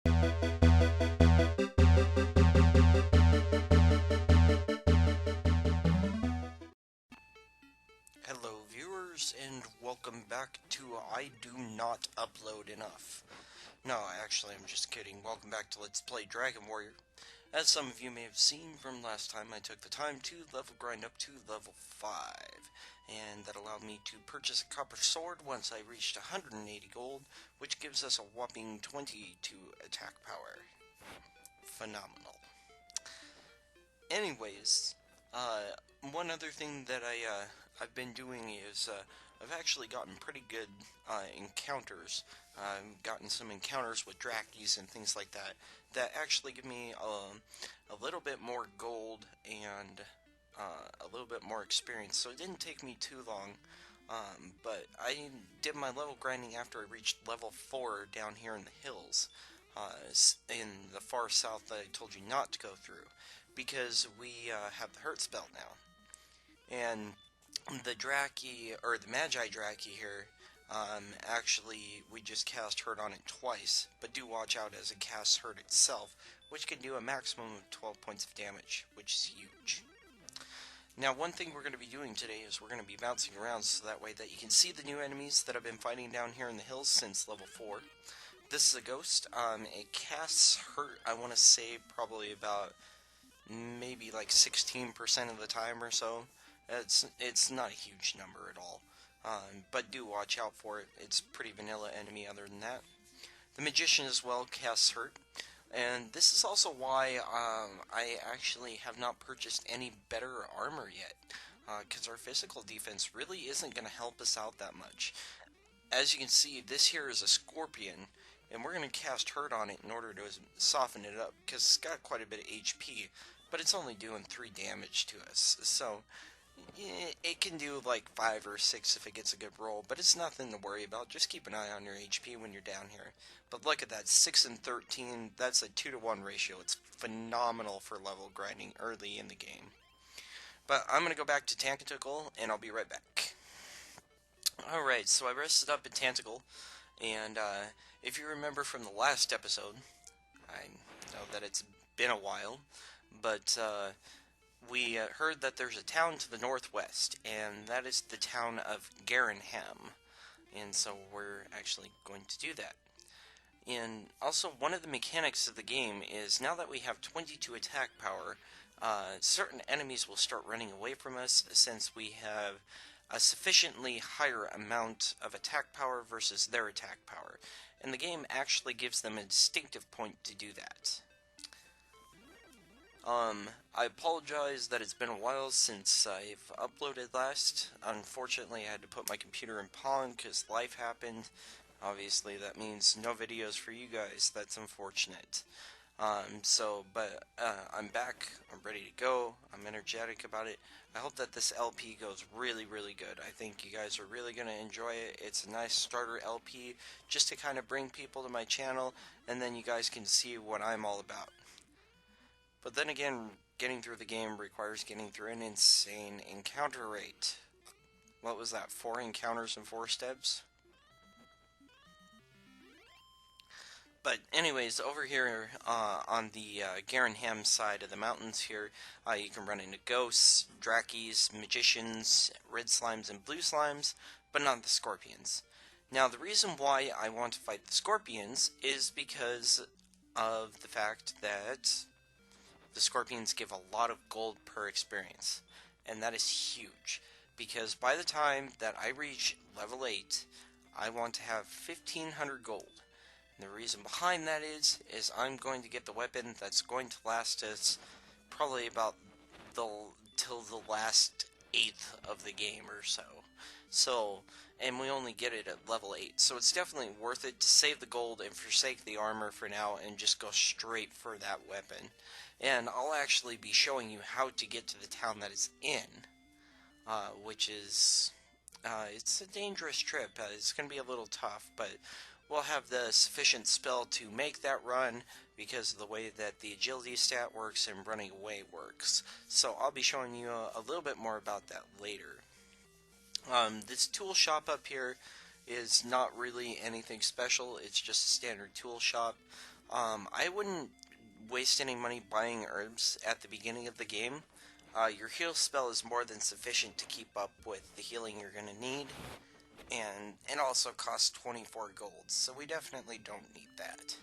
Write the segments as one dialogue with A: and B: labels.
A: Hello viewers and welcome back to I Do Not Upload Enough. No, actually I'm just kidding. Welcome back to Let's Play Dragon Warrior. As some of you may have seen from last time, I took the time to level grind up to level 5. And that allowed me to purchase a copper sword once I reached 180 gold, which gives us a whopping 22 attack power. Phenomenal. Anyways, one other thing that I've been doing is I've actually gotten pretty good encounters. I've gotten some encounters with Drakis and things like that that actually give me a little bit more gold and a little bit more experience. So it didn't take me too long. But I did my level grinding after I reached level 4 down here in the hills, in the far south that I told you not to go through, because we have the hurt spell now. And the Draki, or the Magi Draki here, actually, we just cast Hurt on it twice, but do watch out as it casts Hurt itself, which can do a maximum of 12 points of damage, which is huge. Now, one thing we're going to be doing today is we're going to be bouncing around so that way that you can see the new enemies that I've been fighting down here in the hills since level 4. This is a ghost. It casts Hurt, I want to say, probably about maybe like 16% of the time or so. It's not a huge number at all, but do watch out for it. It's a pretty vanilla enemy other than that. The Magician as well casts Hurt, and this is also why I actually have not purchased any better armor yet, because our physical defense really isn't going to help us out that much. As you can see, this here is a Scorpion, and we're going to cast Hurt on it in order to soften it up, because it's got quite a bit of HP, but it's only doing 3 damage to us, so it can do like 5 or 6 if it gets a good roll, but it's nothing to worry about. Just keep an eye on your HP when you're down here. But look at that, 6 and 13, that's a 2-to-1 ratio. It's phenomenal for level grinding early in the game. But I'm going to go back to Tactical, and I'll be right back. Alright, so I rested up at Tactical, and if you remember from the last episode, I know that it's been a while, but we heard that there's a town to the northwest, and that is the town of Garinham. And so we're actually going to do that. And also, one of the mechanics of the game is now that we have 22 attack power, certain enemies will start running away from us since we have a sufficiently higher amount of attack power versus their attack power. And the game actually gives them a distinctive point to do that. I apologize that it's been a while since I've uploaded last. Unfortunately, I had to put my computer in pawn because life happened. Obviously, that means no videos for you guys. That's unfortunate. But I'm back. I'm ready to go. I'm energetic about it. I hope that this LP goes really, really good. I think you guys are really going to enjoy it. It's a nice starter LP just to kind of bring people to my channel, and then you guys can see what I'm all about. But then again, getting through the game requires getting through an insane encounter rate. What was that, 4 encounters in 4 steps? But anyways, over here on the Garinham side of the mountains here, you can run into ghosts, Drakis, magicians, red slimes, and blue slimes, but not the scorpions. Now, the reason why I want to fight the scorpions is because of the fact that the scorpions give a lot of gold per experience, and that is huge, because by the time that I reach level 8, I want to have 1500 gold. And the reason behind that is I'm going to get the weapon that's going to last us probably about till the last 1/8 of the game or so. And we only get it at level 8, so it's definitely worth it to save the gold and forsake the armor for now and just go straight for that weapon. And I'll actually be showing you how to get to the town that it's in, which is, it's a dangerous trip. It's going to be a little tough, but we'll have the sufficient spell to make that run because of the way that the agility stat works and running away works. So I'll be showing you a little bit more about that later. This tool shop up here is not really anything special. It's just a standard tool shop. I wouldn't waste any money buying herbs at the beginning of the game. Your heal spell is more than sufficient to keep up with the healing you're going to need, and it also costs 24 gold, so we definitely don't need that.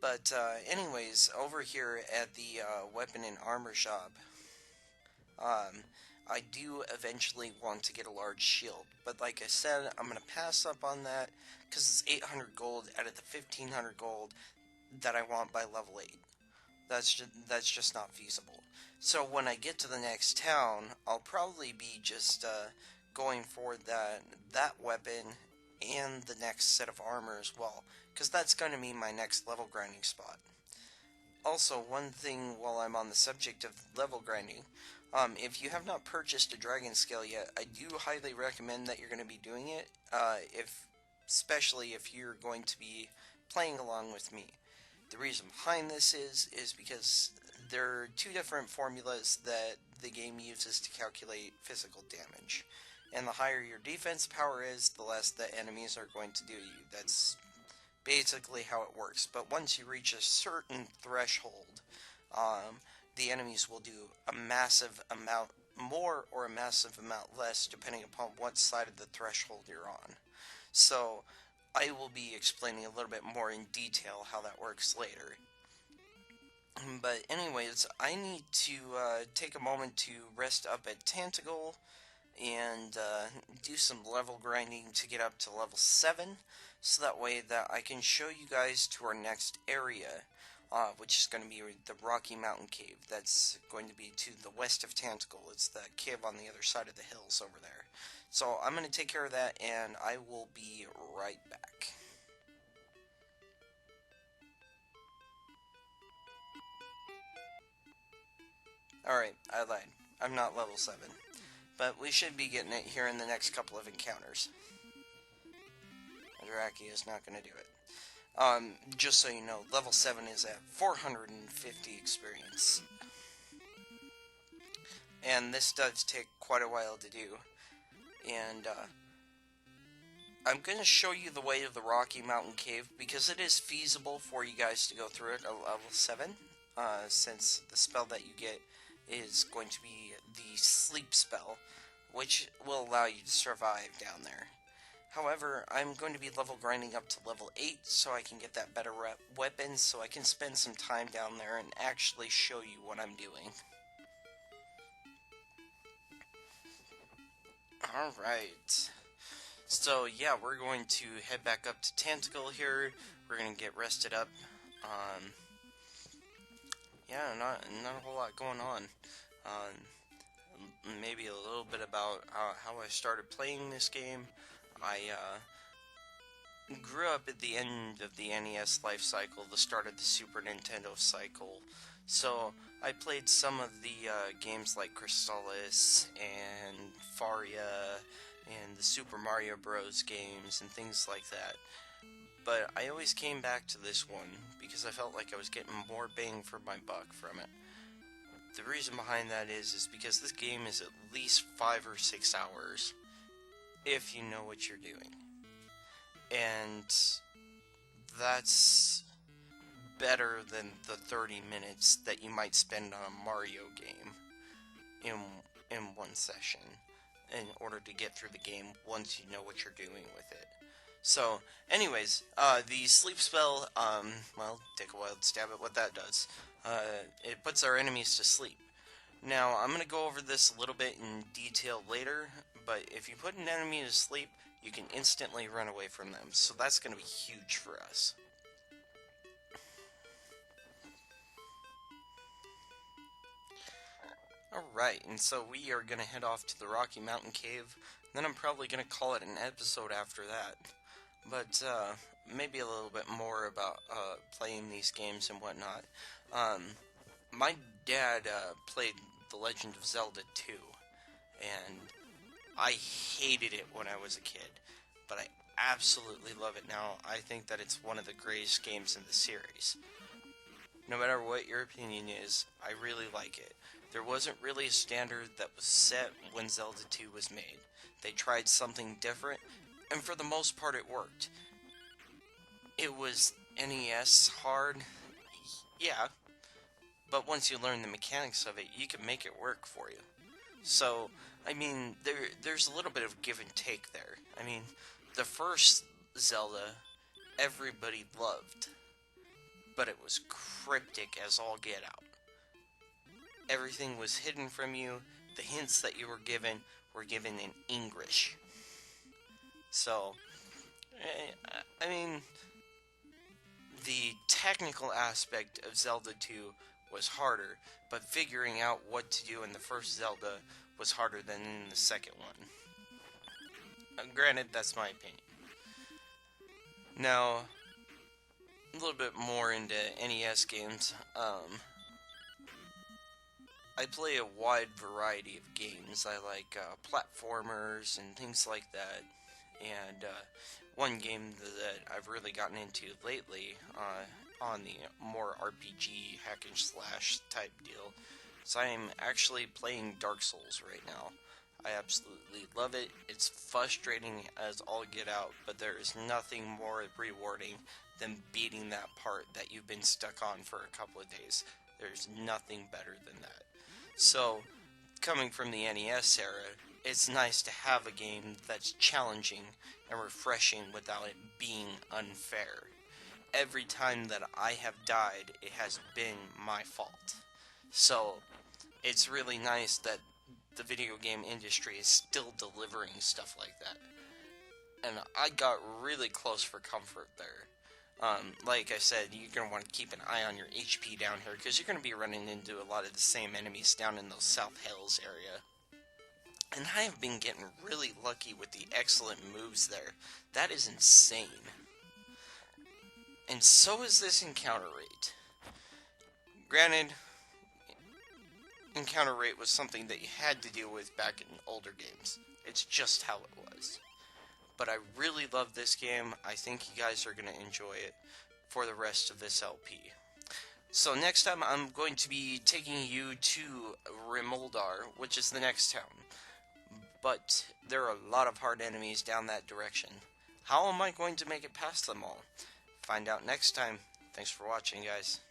A: But anyways, over here at the weapon and armor shop, um, I do eventually want to get a large shield, but like I said, I'm going to pass up on that because it's 800 gold out of the 1500 gold that I want by level 8. That's just not feasible. So when I get to the next town, I'll probably be just going for that weapon and the next set of armor as well, because that's going to be my next level grinding spot. Also, one thing while I'm on the subject of level grinding, if you have not purchased a dragon scale yet, I do highly recommend that you're going to be doing it, especially if you're going to be playing along with me. The reason behind this is because there are two different formulas that the game uses to calculate physical damage. And the higher your defense power is, the less the enemies are going to do you. That's basically how it works. But once you reach a certain threshold, the enemies will do a massive amount more or a massive amount less, depending upon what side of the threshold you're on. So I will be explaining a little bit more in detail how that works later. But anyways, I need to take a moment to rest up at Tantagle and do some level grinding to get up to level 7, so that way that I can show you guys to our next area, which is going to be the Rocky Mountain Cave. That's going to be to the west of Tantagle. It's the cave on the other side of the hills over there. So I'm going to take care of that, and I will be right back. Alright, I lied. I'm not level 7. But we should be getting it here in the next couple of encounters. Draki is not going to do it. Just so you know, level 7 is at 450 experience. And this does take quite a while to do. And, I'm going to show you the way of the Rocky Mountain Cave, because it is feasible for you guys to go through it at level 7, since the spell that you get is going to be the sleep spell, which will allow you to survive down there. However, I'm going to be level grinding up to level 8 so I can get that better weapon, so I can spend some time down there and actually show you what I'm doing. Alright. So yeah, we're going to head back up to Tantagle here. We're going to get rested up. Yeah, not a whole lot going on. Maybe a little bit about how I started playing this game. I grew up at the end of the NES life cycle, the start of the Super Nintendo cycle. So I played some of the games like Crystallis and Faria and the Super Mario Bros. Games and things like that. But I always came back to this one because I felt like I was getting more bang for my buck from it. The reason behind that is because this game is at least 5 or 6 hours, if you know what you're doing. And that's better than the 30 minutes that you might spend on a Mario game in one session in order to get through the game once you know what you're doing with it. So, anyways, the sleep spell, well, take a wild stab at what that does. It puts our enemies to sleep. Now, I'm going to go over this a little bit in detail later, but if you put an enemy to sleep, you can instantly run away from them, so that's going to be huge for us. Alright, and so we are going to head off to the Rocky Mountain Cave, then I'm probably going to call it an episode after that. But, maybe a little bit more about, playing these games and whatnot. My dad, played The Legend of Zelda 2, and I hated it when I was a kid, but I absolutely love it now. I think that it's one of the greatest games in the series. No matter what your opinion is, I really like it. There wasn't really a standard that was set when Zelda 2 was made. They tried something different, and for the most part it worked. It was NES hard? Yeah, but once you learn the mechanics of it, you can make it work for you. So, I mean, there's a little bit of give and take there. I mean, the first Zelda, everybody loved, but it was cryptic as all get out. Everything was hidden from you. The hints that you were given in English. So, I mean, the technical aspect of Zelda 2 was harder, but figuring out what to do in the first Zelda was harder than in the second one. Granted, that's my opinion. Now, a little bit more into NES games. I play a wide variety of games. I like platformers and things like that. And one game that I've really gotten into lately on the more RPG hack and slash type deal is I'm actually playing Dark Souls right now. I absolutely love it. It's frustrating as all get out, but there is nothing more rewarding than beating that part that you've been stuck on for a couple of days. There's nothing better than that. So, coming from the NES era, it's nice to have a game that's challenging and refreshing without it being unfair. Every time that I have died, it has been my fault. So, it's really nice that the video game industry is still delivering stuff like that. And I got really close for comfort there. Like I said, you're going to want to keep an eye on your HP down here because you're going to be running into a lot of the same enemies down in those South Hills area. And I have been getting really lucky with the excellent moves there. That is insane. And so is this encounter rate. Granted, encounter rate was something that you had to deal with back in older games. It's just how it was. But I really love this game. I think you guys are going to enjoy it for the rest of this LP. So next time I'm going to be taking you to Rimoldar, which is the next town. But there are a lot of hard enemies down that direction. How am I going to make it past them all? Find out next time. Thanks for watching, guys.